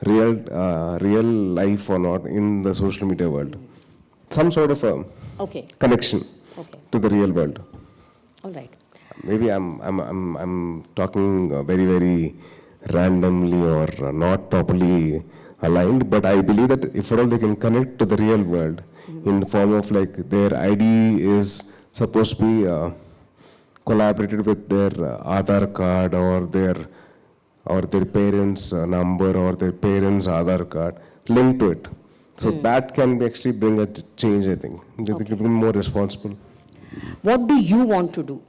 real life or not in the social media world. Some sort of a connection to the real world. All right. Maybe I'm talking very, very randomly or not properly aligned, but I believe that if at all they can connect to the real world in the form of like their ID is supposed to be collaborated with their Aadhaar card or their parents' number or their parents' Aadhaar card linked to it. So that can actually bring a change, I think. They become more responsible. What do you want to do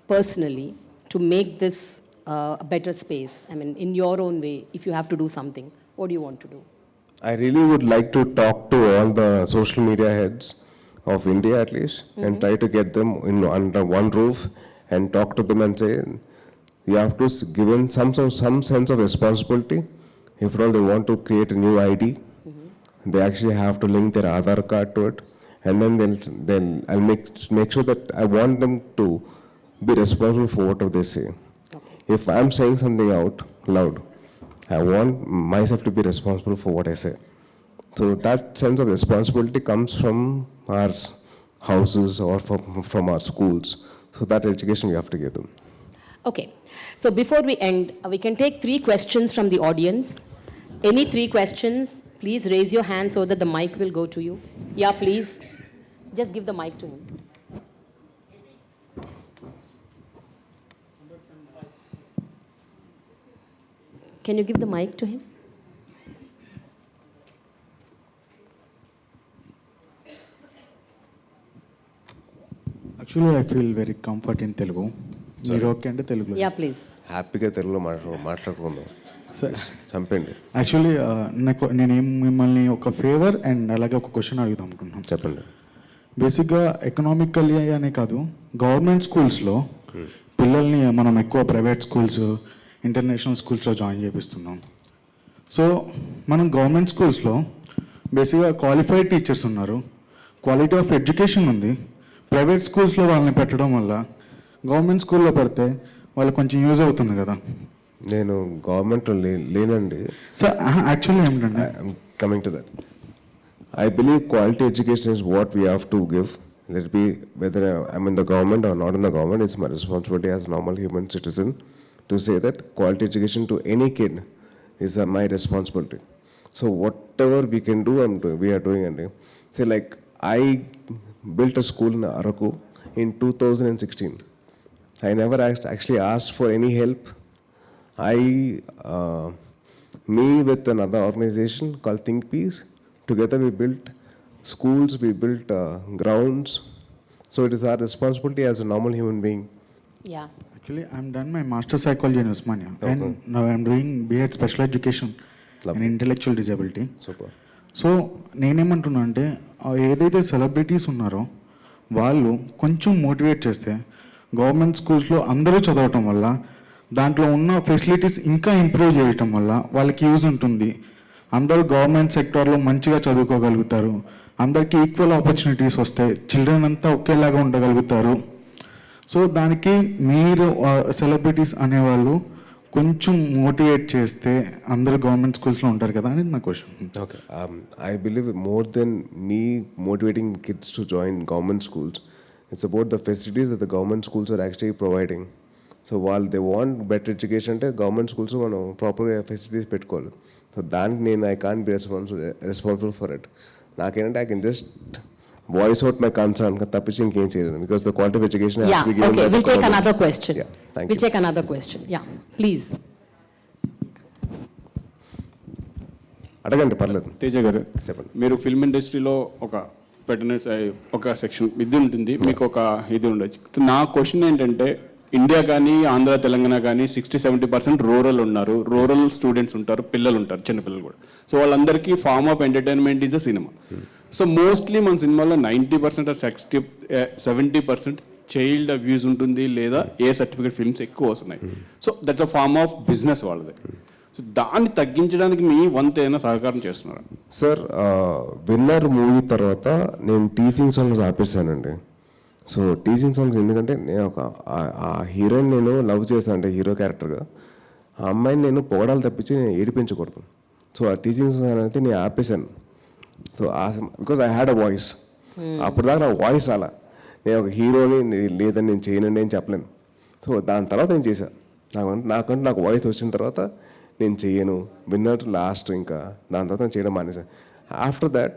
personally to make this a better space? I mean, in your own way, if you have to do something, what do you want to do? I really would like to talk to all the social media heads of India at least and try to get them under one roof and talk to them and say, you have to give in some sense of responsibility. If at all they want to create a new ID, they actually have to link their Aadhaar card to it, and then I'll make sure that I want them to be responsible for whatever they say. If I'm saying something out loud, I want myself to be responsible for what I say. So that sense of responsibility comes from our houses or from our schools. So that education we have to give them. Okay. So before we end, we can take 3 questions from the audience. Any 3 questions, please raise your hand so that the mic will go to you. Yeah, please. Just give the mic to him. Can you give the mic to him? Actually, I feel very comfort in Telugu. మీరు okay అంటే తెలుగులో. Yeah please. హ్యాపీగా తెలుగులో మాట్లాడుకుందాం. చంపండి. Actually నేను మిమ్మల్ని ఒక ఫేవర్ అండ్ అలాగే ఒక క్వశ్చన్ అడుగుదాం అనుకుంటున్నాను. చెప్పండి. బేసిక్గా ఎకనామికల్లీ అనే కాదు, గవర్నమెంట్ స్కూల్స్లో పిల్లల్ని మనం ఎక్కువ ప్రైవేట్ స్కూల్స్, ఇంటర్నేషనల్ స్కూల్స్లో జాయిన్ చేపిస్తున్నాం. సో మనం గవర్నమెంట్ స్కూల్స్లో బేసిక్గా క్వాలిఫైడ్ టీచర్స్ ఉన్నారు, క్వాలిటీ ఆఫ్ ఎడ్యుకేషన్ ఉంది. ప్రైవేట్ స్కూల్స్లో వాళ్ళని పెట్టడం వల్ల గవర్నమెంట్ స్కూల్లో పెడితే వాళ్ళకి కొంచెం యూజ్ అవుతుంది కదా. నేను గవర్నమెంట్లో లేనండి సార్. యాక్చువల్లీ ఏమిటంటే coming to that, I believe quality education is what we have to give. Let it be whether I'm in the government or not in the government, it's my responsibility as a normal human citizen to say that quality education to any kid is my responsibility. So whatever we can do, we are doing. And say like I built a school in Araku in 2016. I never actually asked for any help. Me with another organization called Think Peace, together we built schools, we built grounds. So it is our responsibility as a normal human being. Yeah. Actually, I'm done my master psychology in Osmania, and now I'm doing B.Ed special education in intellectual disability. Super. So నేనేమంటున్నా అంటే ఏదైతే celebrities ఉన్నారో వాళ్ళు కొంచెం motivate చేస్తే government స్కూల్స్లో అందరూ చదవటం వల్ల దాంట్లో ఉన్న ఫెసిలిటీస్ ఇంకా ఇంప్రూవ్ చేయటం వల్ల వాళ్ళకి యూజ్ ఉంటుంది. అందరూ గవర్నమెంట్ సెక్టార్లో మంచిగా చదువుకోగలుగుతారు, అందరికీ ఈక్వల్ ఆపర్చునిటీస్ వస్తాయి, చిల్డ్రన్ అంతా ఒకేలాగా ఉండగలుగుతారు. సో దానికి మీరు సెలబ్రిటీస్ అనేవాళ్ళు కొంచెం మోటివేట్ చేస్తే అందరూ గవర్నమెంట్ స్కూల్స్లో ఉంటారు కదా అనేది నా question. Okay. I believe more than me motivating kids to join government schools, it's about the facilities that the government schools are actually providing. So while they want better education అంటే government schools మనం ప్రాపర్గా facilities పెట్టుకోవాలి. So దానికి నేను I can't be responsible for it. నాకేంటంటే I can just voice out my concern తప్పించి ఇంకేం చేయలేదు. Because the quality of education Yeah, okay, we'll take another question. Yeah, thank We'll you. take another question. Yeah, please. అడగండి, పర్లేదు. తేజ గారు చెప్పండి. మీరు film ఇండస్ట్రీలో ఒక ఒక సెక్షన్ ఇది ఉంటుంది, మీకు ఒక ఇది ఉండొచ్చు. నా క్వశ్చన్ ఏంటంటే ఇండియా కానీ ఆంధ్ర తెలంగాణ కానీ 60-70% రూరల్ ఉన్నారు, రూరల్ స్టూడెంట్స్ ఉంటారు, పిల్లలు ఉంటారు, చిన్నపిల్లలు కూడా. సో వాళ్ళందరికీ form of entertainment is a cinema. So mostly మన సినిమాలో 90% 70% చైల్డ్ అబ్యూస్ ఉంటుంది, లేదా ఏ సర్టిఫికేట్ ఫిల్మ్స్ ఎక్కువ వస్తున్నాయి. So that's a form of business వాళ్ళది. సో దాన్ని తగ్గించడానికి మీ వంతు ఏమైనా సహకారం చేస్తున్నారా? సార్, విన్నర్ మూవీ తర్వాత నేను టీచింగ్ సాంగ్స్ ఆపేసానండి. సో టీచింగ్ సాంగ్స్ ఎందుకంటే నేను ఆ హీరోయిన్ నేను లవ్ చేస్తాను అంటే హీరో క్యారెక్టర్గా ఆ అమ్మాయిని నేను పొగడాలి తప్పించి నేను ఏడిపించకూడదు. సో ఆ టీచింగ్ అనేది నేను ఆపేశాను. So because I had a voice. అప్పుడు దాకా నా వాయిస్ రాలా. నేను ఒక హీరోని లేదని నేను చేయనండి అని చెప్పలేను. సో దాని తర్వాత నేను చేశాను. నాకంటే నాకు వాయిస్ వచ్చిన తర్వాత నేను చెయ్యను విన్నర్ లాస్ట్. ఇంకా దాని తర్వాత నేను చేయడం మానేశాను. ఆఫ్టర్ దాట్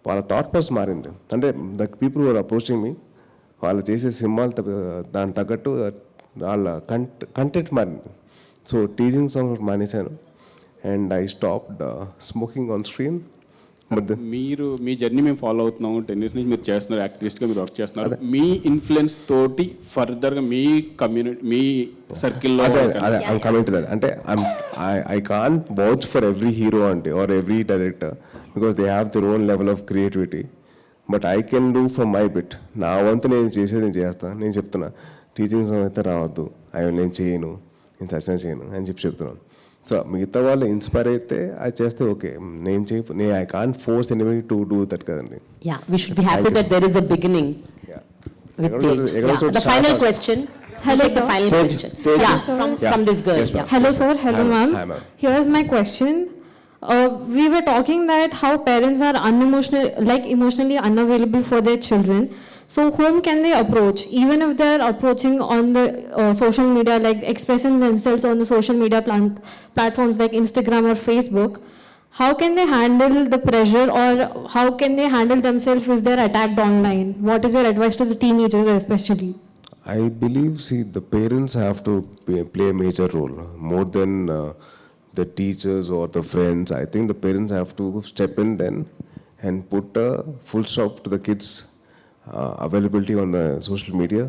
వాళ్ళ థాట్ ప్రాసెస్ మారింది. అంటే the people are approaching me, వాళ్ళు చేసే సినిమాలు దాని తగ్గట్టు వాళ్ళ కంటెంట్ మారింది. సో టీచింగ్ సాంగ్ మానేశాను and I stopped smoking on screen. But మీరు మీ జర్నీ మేము ఫాలో అవుతున్నాము. 10 years నుంచి మీరు చేస్తున్నారు, యాక్టివిస్ట్గా మీరు వర్క్ చేస్తున్నారు. మీ ఇన్ఫ్లుయెన్స్ తోటి ఫర్దర్గా మీ కమ్యూనిటీ, మీ సర్కిల్లో అదే ఐమ్ కమింగ్ టు దట్. అంటే I can't watch for every hero అంటే or every director because they have their own level of creativity. But I can do for my bit. నా వంతు నేను చేసేది నేను చేస్తాను. నేను చెప్తున్నా టీచింగ్ అయితే రావద్దు, నేను చేయను, నేను సచిన చేయను అని చెప్తున్నాను. సో మిగతా వాళ్ళు ఇన్స్పైర్ అయితే అది చేస్తే ఓకే. నేను I can't force anybody to do that కదండి. Yeah, we should be happy that there is a beginning with age. Yeah. The final question. Hello, Take the sir. final question. Yeah, from this girl. Yes, ma'am. Yeah. Hello, sir. Hello, Hi, ma'am. hi, ma'am. Here's my question. We were talking that how parents are emotionally unavailable for their children. So whom can they approach? Even if they're approaching on the social media, like expressing themselves on the social media platforms like Instagram or Facebook, how can they handle the pressure, or how can they handle themselves if they're attacked online? What is your advice to the teenagers especially? I believe, the parents have to play a major role more than the teachers or the friends. I think the parents have to step in then and put a full stop to the kids' availability on the social media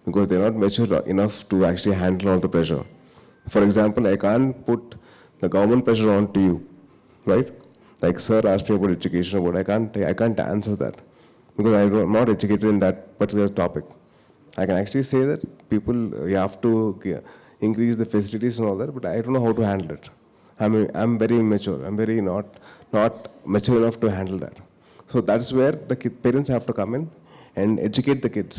because they're not mature enough to actually handle all the pressure. For example, I can't put the government pressure onto you, right? Like sir asked me about education, but I can't answer that because I'm not educated in that particular topic. I can actually say that people, you have to increase the facilities and all that, but I don't know how to handle it. I'm very immature. I'm very not mature enough to handle that. So that's where the parents have to come in and educate the kids,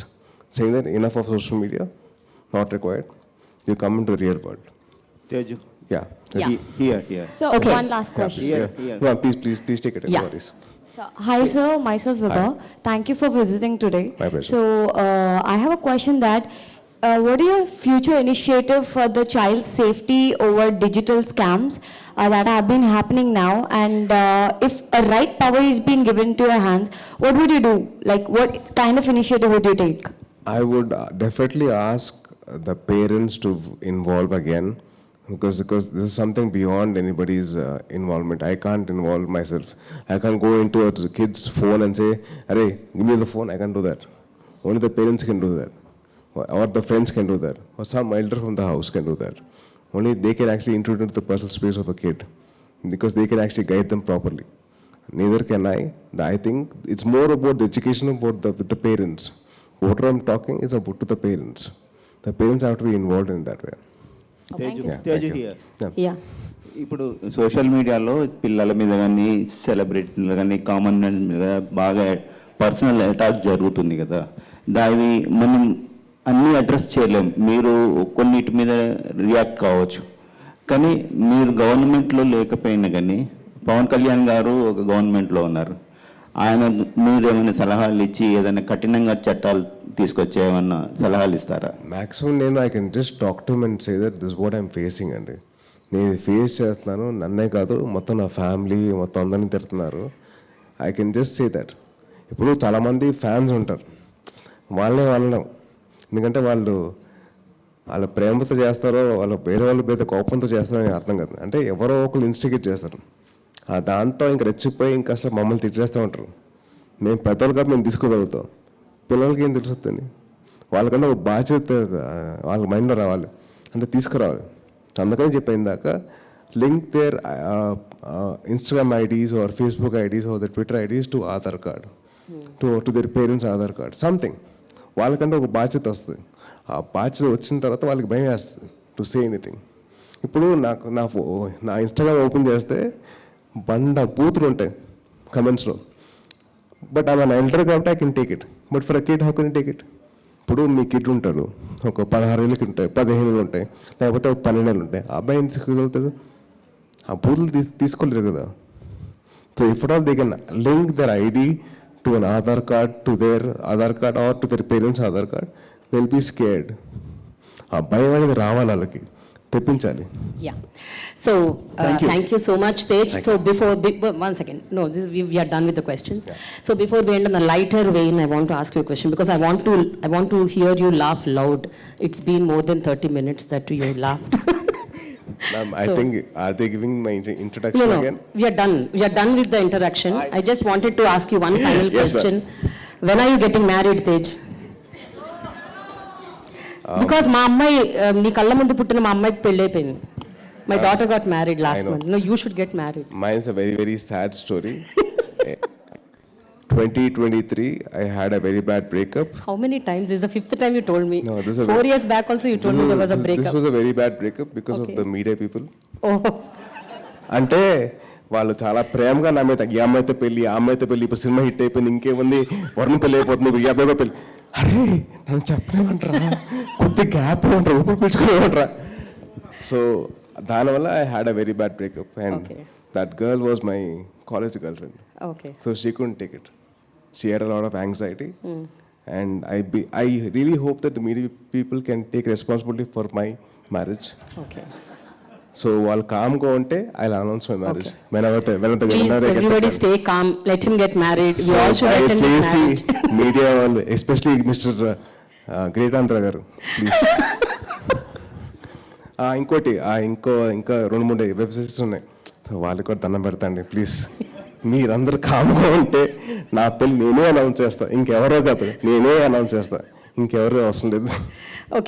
saying that enough of social media, not required. You come into the real world. Teju. Yeah. Yeah. Here. So Okay. one last question. Here. No, please take it. Yeah. No worries. So, hi sir, myself Vibha. Thank you for visiting today. My pleasure. So I have a question that what is your future initiative for the child safety over digital scams that have been happening now? And if a right power is being given to your hands, what would you do? Like what kind of initiative would you take? I would definitely ask the parents to involve again because this is something beyond anybody's involvement. I can't involve myself. I can't go into a kid's phone and say, "Arey, give me the phone." I can't do that. Only the parents can do that, or the friends can do that, or some elder from the house can do that. Only they can actually intrude into the personal space of a kid because they can actually guide them properly. Neither can I. I think it's more about the education with the parents. What I'm talking is about to the parents. The parents have to be involved in that way. Teju. Yeah, Teju thank you. here. Yeah. ఇప్పుడు social మీడియాలో పిల్లల మీద కానీ సెలబ్రిటీల కానీ common man మీద బాగా personal attack జరుగుతుంది కదా. దాన్ని మనం అన్నీ అడ్రస్ చేయలేం. మీరు కొన్నిటి మీద రియాక్ట్ కావచ్చు, కానీ మీరు గవర్నమెంట్లో లేకపోయినా కానీ పవన్ కళ్యాణ్ గారు ఒక గవర్నమెంట్లో ఉన్నారు. ఆయన మీరు ఏమైనా సలహాలు ఇచ్చి ఏదైనా కఠినంగా చట్టాలు తీసుకొచ్చే ఏమన్నా సలహాలు ఇస్తారా? Maximum నేను I can just talk to him and say that this is what I'm facing అండి. నేను ఫేస్ చేస్తున్నాను, నన్నే కాదు మొత్తం నా ఫ్యామిలీ మొత్తం అందరినీ తిడుతున్నారు. I can just say that. ఇప్పుడు చాలామంది ఫ్యాన్స్ ఉంటారు, వాళ్ళే వాళ్ళం. ఎందుకంటే వాళ్ళ ప్రేమతో చేస్తారో వాళ్ళ వేరే వాళ్ళ మీద కోపంతో చేస్తారో అని అర్థం కాదు. అంటే ఎవరో ఒకరు ఇన్స్టిగేట్ చేస్తారు, దాంతో ఇంక రెచ్చిపోయి ఇంకా అసలు మమ్మల్ని తిట్టేస్తూ ఉంటారు. మేము పెద్దవాళ్ళుగా మేము తీసుకోగలుగుతాం, పిల్లలకి ఏం తెలుస్తుంది? వాళ్ళకంటే ఒక బాధ్యత వాళ్ళ మైండ్లో రావాలి, అంటే తీసుకురావాలి. అందుకని చెప్పిన దాకా link their Instagram IDs or Facebook IDs or the Twitter IDs to Aadhaar card, to their parents Aadhaar card, something. వాళ్ళకంటే ఒక బాధ్యత వస్తుంది. ఆ బాధ్యత వచ్చిన తర్వాత వాళ్ళకి భయం వేస్తుంది టు సే ఎనీథింగ్. ఇప్పుడు నా ఇన్స్టాగ్రామ్ ఓపెన్ చేస్తే బూతులు ఉంటాయి కమెంట్స్లో. బట్ ఆమె నా ఎల్డర్ కాబట్టి I can take it. But for a kid how can take it? ఇప్పుడు మీ కిడ్ ఉంటాడు, ఒక 16 ఏళ్ళకి ఉంటాయి, 15 ఏళ్ళు ఉంటాయి, లేకపోతే ఒక 12 ఏళ్ళు ఉంటాయి. ఆ అబ్బాయి ఎందుకు తీసుకోగలుగుతాడు? ఆ బూతులు తీసుకోలేరు కదా. So if all they can link their ID to an Aadhaar card, to their Aadhaar card or to their parents Aadhaar card, they will be scared. ఆ భయం అనేది రావాలి, వాళ్ళకి తెప్పించాలి. Yeah. So, thank you so much, Tej. So, one second. No, we are done with the questions. So, before we end on a lighter vein, I want to ask you a question because I want to hear you laugh loud. It's been more than 30 minutes that you laughed. Ma'am, I think, are they giving my introduction No, again? we are done. We are done with the interaction. I just wanted to ask you one final Yes, question. When are you getting married, Tej? Because మా అమ్మాయి నీ కళ్ళ ముందు పుట్టిన మా అమ్మాయికి పెళ్ళి అయిపోయింది. My daughter got married last month. No, you should get married. Mine is a very, very sad story. 2023, I had a very bad breakup. How many times? This is the 5th time you told me. No, this is a 4 years back also you told me there was a This breakup. was a very bad breakup because Okay. of the media people. Oh, అంటే వాళ్ళు చాలా ప్రేమగా నా మీద, ఈ అమ్మాయితో పెళ్ళి, ఆ అమ్మాయితో పెళ్ళి, ఇప్పుడు సినిమా హిట్ అయిపోయింది, ఇంకేముంది, వరుణ్ పెళ్ళి అయిపోతుంది, ఇప్పుడు ఈ అబ్బాయితో పెళ్ళి. అరే నన్ను చెప్పలేమంటారా, కొద్ది గ్యాప్ ఇవ్వంటారా, ఊపిరి పీల్చుకోలేమంటారా. సో దానివల్ల I had a very bad breakup and Okay. That girl was my college girl friend. okay. So she couldn't take it. She had a lot of anxiety. And I really hope that the media people can take responsibility for my marriage. Okay. So while calm go unte, I'll announce my marriage. Okay. Whenever Please, everybody stay calm. Let him get married. We all should attend his marriage. Media వాళ్ళు, especially mister great Andhra గారు, please. ఇంకోటి ఇంకా 2-3 websites ఉన్నాయి, వాళ్ళకి కూడా దండం పెడతాండి please. మీరందరూ కామ్గా ఉంటే నా పెళ్ళి నేనే అనౌన్స్ చేస్తా, ఇంకెవరో కాదు, నేనే అనౌన్స్ చేస్తా, ఇంకెవరో అవసరం లేదు.